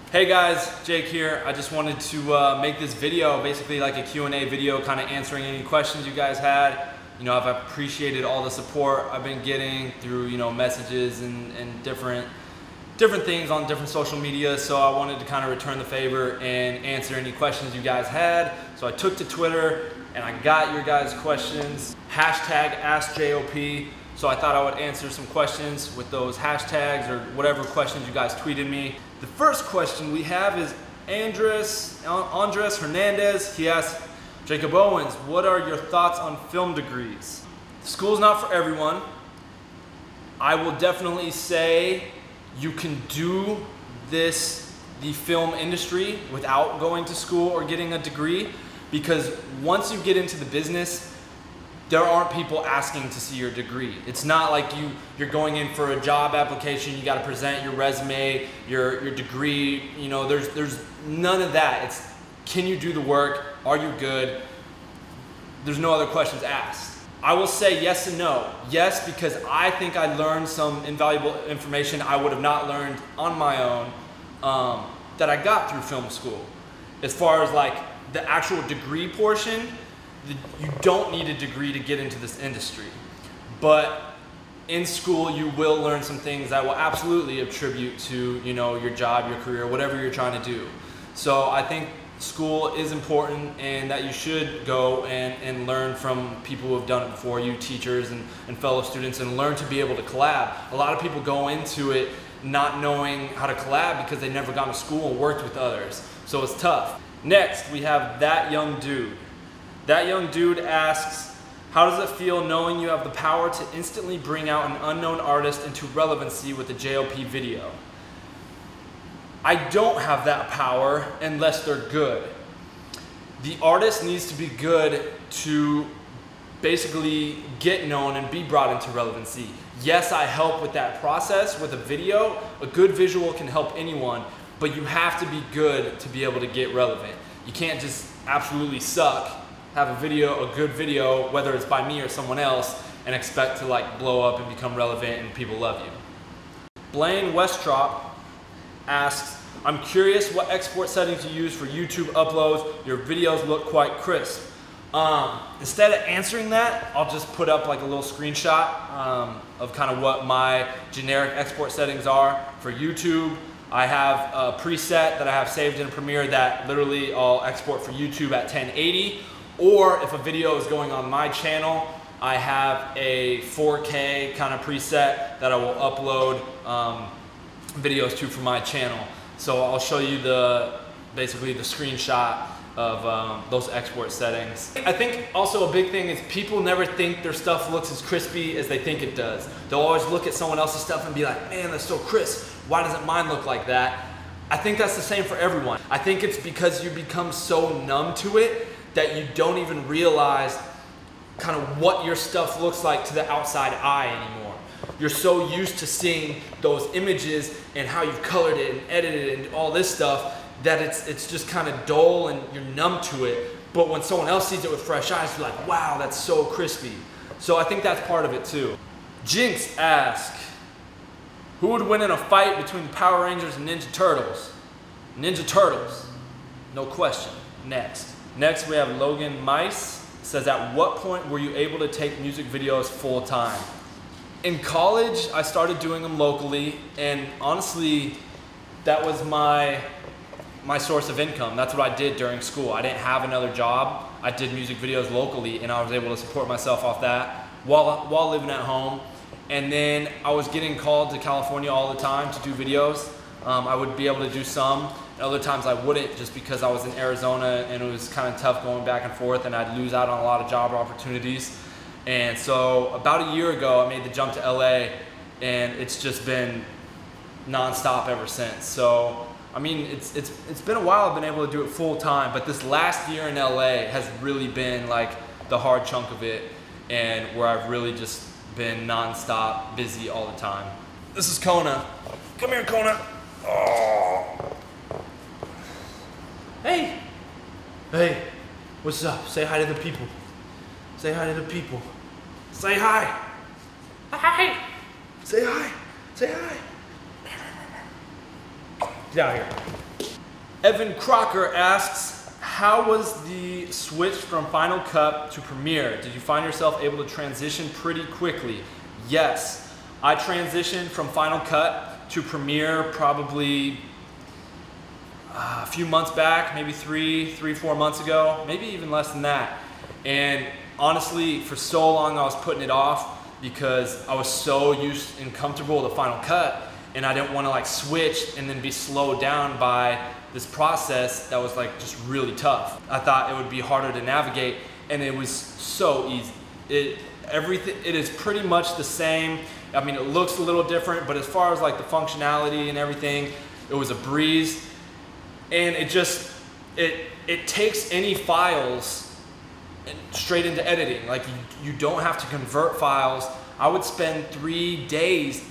Hey guys, Jake here. I just wanted to make this video, basically like a Q&A video, kind of answering any questions you guys had. You know, I've appreciated all the support I've been getting through, you know, messages and different things on different social media. So I wanted to kind of return the favor and answer any questions you guys had. So I took to Twitter and I got your guys' questions. Hashtag AskJOP. So I thought I would answer some questions with those hashtags or whatever questions you guys tweeted me. The first question we have is Andres Hernandez. He asks, Jacob Owens, what are your thoughts on film degrees? School's not for everyone. I will definitely say you can do the film industry without going to school or getting a degree, because once you get into the business, there aren't people asking to see your degree. It's not like you're going in for a job application, you gotta present your resume, your degree, you know, there's none of that. It's, can you do the work? Are you good? There's no other questions asked. I will say yes and no. Yes, because I think I learned some invaluable information I would have not learned on my own that I got through film school. As far as like the actual degree portion, you don't need a degree to get into this industry, but in school you will learn some things that will absolutely attribute to, you know, your job, your career, whatever you're trying to do. So I think school is important and that you should go and learn from people who have done it before you, teachers and fellow students, and learn to be able to collab. A lot of people go into it not knowing how to collab because they've never gone to school and worked with others. So it's tough. Next, we have That Young Dude. That Young Dude asks, how does it feel knowing you have the power to instantly bring out an unknown artist into relevancy with a JOP video? I don't have that power unless they're good. The artist needs to be good to basically get known and be brought into relevancy. Yes, I help with that process with a video. A good visual can help anyone, but you have to be good to be able to get relevant. You can't just absolutely suck, have a good video, whether it's by me or someone else, and expect to like blow up and become relevant and people love you. Blaine Westrop asks, I'm curious what export settings you use for YouTube uploads. Your videos look quite crisp. Instead of answering that, I'll just put up like a little screenshot of kind of what my generic export settings are for YouTube. I have a preset that I have saved in Premiere that literally I'll export for YouTube at 1080. Or if a video is going on my channel, I have a 4K kind of preset that I will upload videos to from my channel. So I'll show you basically the screenshot of those export settings. I think also a big thing is people never think their stuff looks as crispy as they think it does. They'll always look at someone else's stuff and be like, man, that's so crisp. Why doesn't mine look like that? I think that's the same for everyone. I think it's because you become so numb to it that you don't even realize kind of what your stuff looks like to the outside eye anymore. You're so used to seeing those images and how you've colored it and edited it and all this stuff that it's just kind of dull and you're numb to it. But when someone else sees it with fresh eyes, you're like, wow, that's so crispy. So I think that's part of it too. Jinx asks, who would win in a fight between Power Rangers and Ninja Turtles? Ninja Turtles, no question. Next we have Logan Mice. Says, at what point were you able to take music videos full time? In college, I started doing them locally, and honestly, that was my source of income. That's what I did during school. I didn't have another job. I did music videos locally, and I was able to support myself off that while living at home. And then I was getting called to California all the time to do videos. I would be able to do some. Other times I wouldn't, just because I was in Arizona and it was kind of tough going back and forth, and I'd lose out on a lot of job opportunities. And so about a year ago, I made the jump to LA, and it's just been nonstop ever since. So, I mean, it's been a while I've been able to do it full time, but this last year in LA has really been like the hard chunk of it, and where I've really just been nonstop busy all the time. This is Kona. Come here, Kona. Oh. Hey. Hey. What's up? Say hi to the people. Say hi to the people. Say hi. Hi. Say hi. Say hi. Get out of here. Evan Crocker asks, how was the switch from Final Cut to Premiere? Did you find yourself able to transition pretty quickly? Yes, I transitioned from Final Cut to Premiere probably a few months back, maybe three, 4 months ago, maybe even less than that. And honestly, for so long I was putting it off because I was so used and comfortable with the Final Cut, and I didn't want to like switch and then be slowed down by this process that was like just really tough. I thought it would be harder to navigate, and it was so easy. It is pretty much the same. I mean, it looks a little different, but as far as like the functionality and everything, it was a breeze. And it takes any files straight into editing. Like you don't have to convert files. I would spend 3 days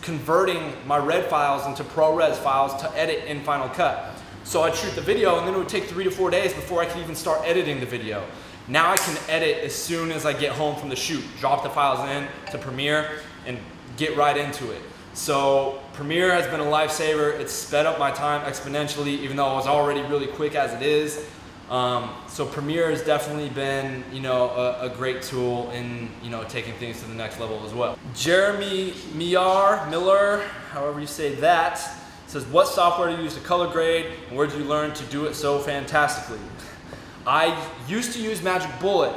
converting my red files into ProRes files to edit in Final Cut. So I'd shoot the video, and then it would take 3 to 4 days before I could even start editing the video. Now I can edit as soon as I get home from the shoot, drop the files in to Premiere and get right into it. So Premiere has been a lifesaver. It's sped up my time exponentially, even though it was already really quick as it is. So Premiere has definitely been, a great tool in, taking things to the next level as well. Jeremy Miller, however you say that, says, what software do you use to color grade, and where did you learn to do it so fantastically? I used to use Magic Bullet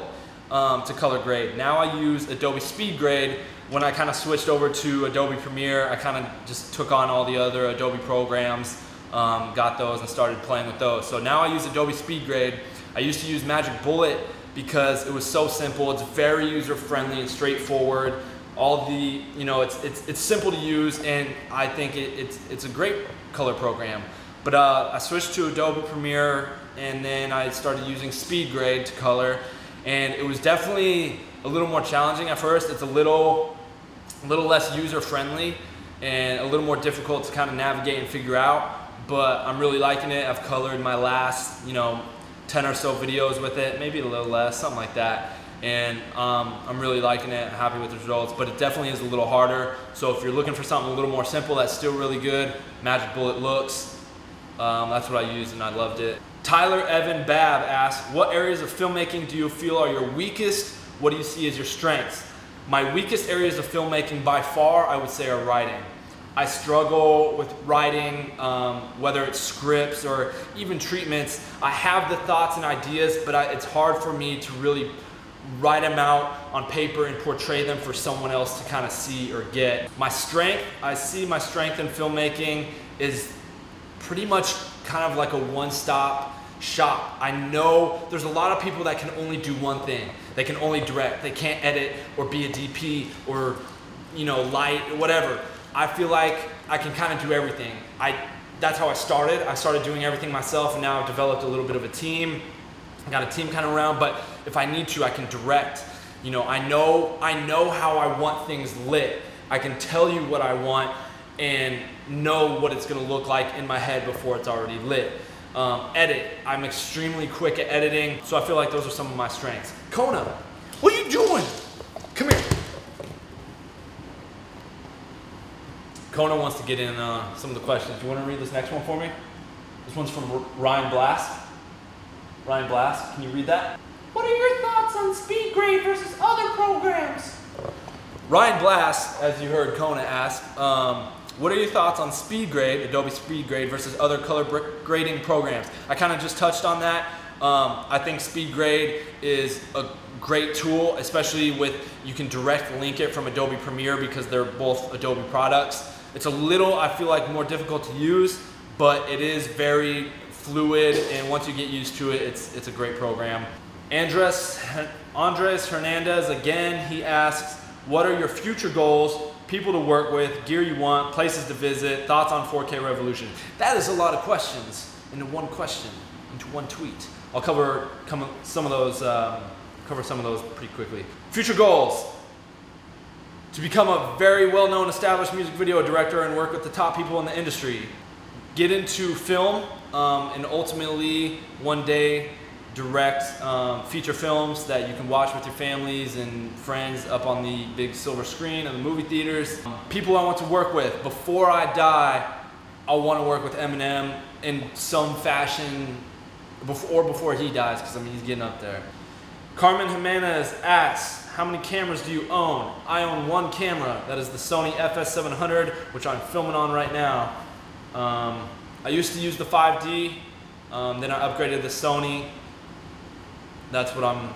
to color grade. Now I use Adobe SpeedGrade. When I kind of switched over to Adobe Premiere, I kind of just took on all the other Adobe programs, got those and started playing with those. So now I use Adobe SpeedGrade. I used to use Magic Bullet because it was so simple. It's very user-friendly and straightforward. All the, it's simple to use, and I think it's a great color program. But I switched to Adobe Premiere, and then I started using SpeedGrade to color, and it was definitely a little more challenging at first. It's a little less user-friendly and a little more difficult to kind of navigate and figure out, but I'm really liking it. I've colored my last 10 or so videos with it, maybe a little less, something like that, and I'm really liking it. I'm happy with the results, but it definitely is a little harder. So if you're looking for something a little more simple that's still really good, Magic Bullet looks. That's what I used, and I loved it. Tyler Evan Babb asks, what areas of filmmaking do you feel are your weakest? What do you see as your strengths? My weakest areas of filmmaking by far, I would say, are writing. I struggle with writing, whether it's scripts or even treatments. I have the thoughts and ideas, but it's hard for me to really write them out on paper and portray them for someone else to kind of see or get. My strength, I see my strength in filmmaking is pretty much kind of like a one-stop shop. I know there's a lot of people that can only do one thing. They can only direct. They can't edit or be a DP or light or whatever. I feel like I can kind of do everything. That's how I started. I started doing everything myself, and now I've developed a little bit of a team. I got a team kind of around, but if I need to, I can direct. I know how I want things lit. I can tell you what I want and know what it's gonna look like in my head before it's already lit. Edit, I'm extremely quick at editing, so I feel like those are some of my strengths. Kona, what are you doing? Come here. Kona wants to get in some of the questions. You wanna read this next one for me? This one's from Ryan Blast. Ryan Blast, can you read that? What are your thoughts on SpeedGrade versus other programs? Ryan Blast, as you heard Kona ask, what are your thoughts on SpeedGrade, Adobe SpeedGrade versus other color grading programs? I kind of just touched on that. I think SpeedGrade is a great tool, especially with, you can direct link it from Adobe Premiere because they're both Adobe products. It's a little, I feel like, more difficult to use, but it is very fluid, and once you get used to it, it's a great program. Andres Hernandez, again, he asks, what are your future goals, people to work with, gear you want, places to visit, thoughts on 4K Revolution? That is a lot of questions into one question, into one tweet. I'll cover some of those pretty quickly. Future goals: to become a very well-known established music video director and work with the top people in the industry. Get into film and ultimately one day direct feature films that you can watch with your families and friends up on the big silver screen in the movie theaters. People I want to work with: before I die, I want to work with Eminem, in some fashion before he dies, because I mean he's getting up there. Carmen Jimenez asks, how many cameras do you own? I own one camera. That is the Sony FS700, which I'm filming on right now. I used to use the 5D, then I upgraded the Sony. That's what I'm,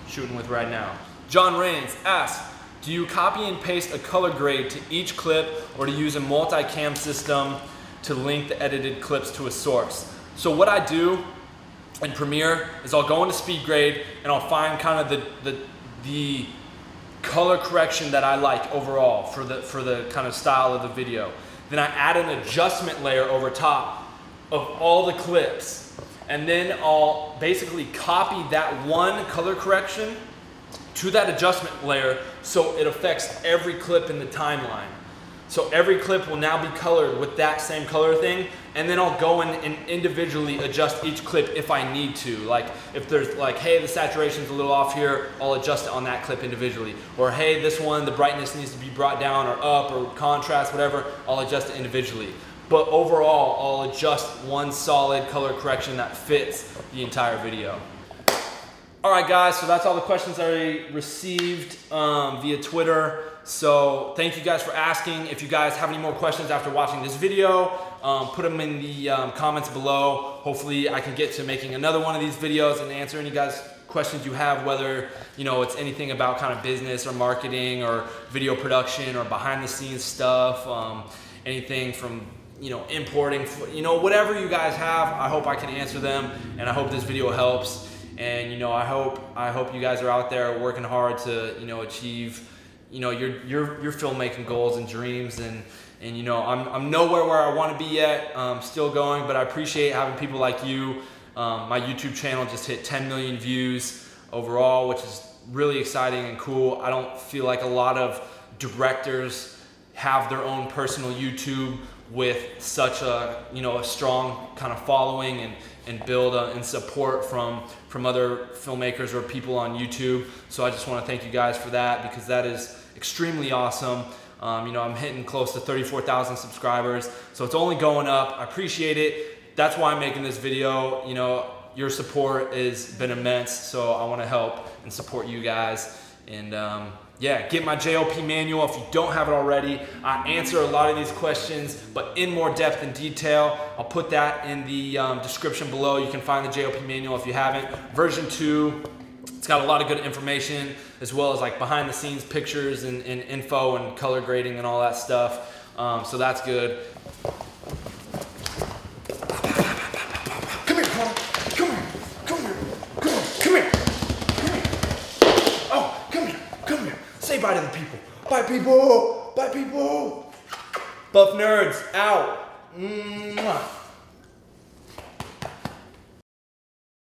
shooting with right now. John Rains asks, do you copy and paste a color grade to each clip, or to use a multi-cam system to link the edited clips to a source? So what I do in Premiere is I'll go into SpeedGrade and I'll find kind of the color correction that I like overall for the kind of style of the video. Then I add an adjustment layer over top of all the clips, and then I'll basically copy that one color correction to that adjustment layer so it affects every clip in the timeline. So every clip will now be colored with that same color thing, and then I'll go in and individually adjust each clip if I need to. Like if there's like, hey, the saturation's a little off here, I'll adjust it on that clip individually. Or hey, this one, the brightness needs to be brought down or up, or contrast, whatever, I'll adjust it individually. But overall, I'll adjust one solid color correction that fits the entire video. All right, guys, so that's all the questions I received via Twitter. So thank you guys for asking. If you guys have any more questions after watching this video, put them in the comments below. Hopefully I can get to making another one of these videos and answer any guys' questions you have, whether it's anything about kind of business or marketing or video production or behind the scenes stuff, anything from importing, whatever you guys have. I hope I can answer them, and I hope this video helps. And I hope you guys are out there working hard to achieve your filmmaking goals and dreams. And I'm nowhere where I want to be yet. Still going, but I appreciate having people like you. My YouTube channel just hit 10 million views overall, which is really exciting and cool. I don't feel like a lot of directors have their own personal YouTube with such a a strong kind of following and build and support from other filmmakers or people on YouTube. So I just want to thank you guys for that, because that is extremely awesome. I'm hitting close to 34,000 subscribers, so it's only going up. I appreciate it. That's why I'm making this video. Your support has been immense, so I want to help and support you guys. And yeah, get my JOP manual if you don't have it already. I answer a lot of these questions, but in more depth and detail. I'll put that in the description below. You can find the JOP manual if you haven't. Version 2, it's got a lot of good information, as well as like behind the scenes pictures and info and color grading and all that stuff. So that's good. Come here, Carl. Come here. Come here. Come on. Come here. Come here. Oh, come here. Come here. Say bye to the people. Bye, people. Bye, people. Buff Nerds out. Mwah.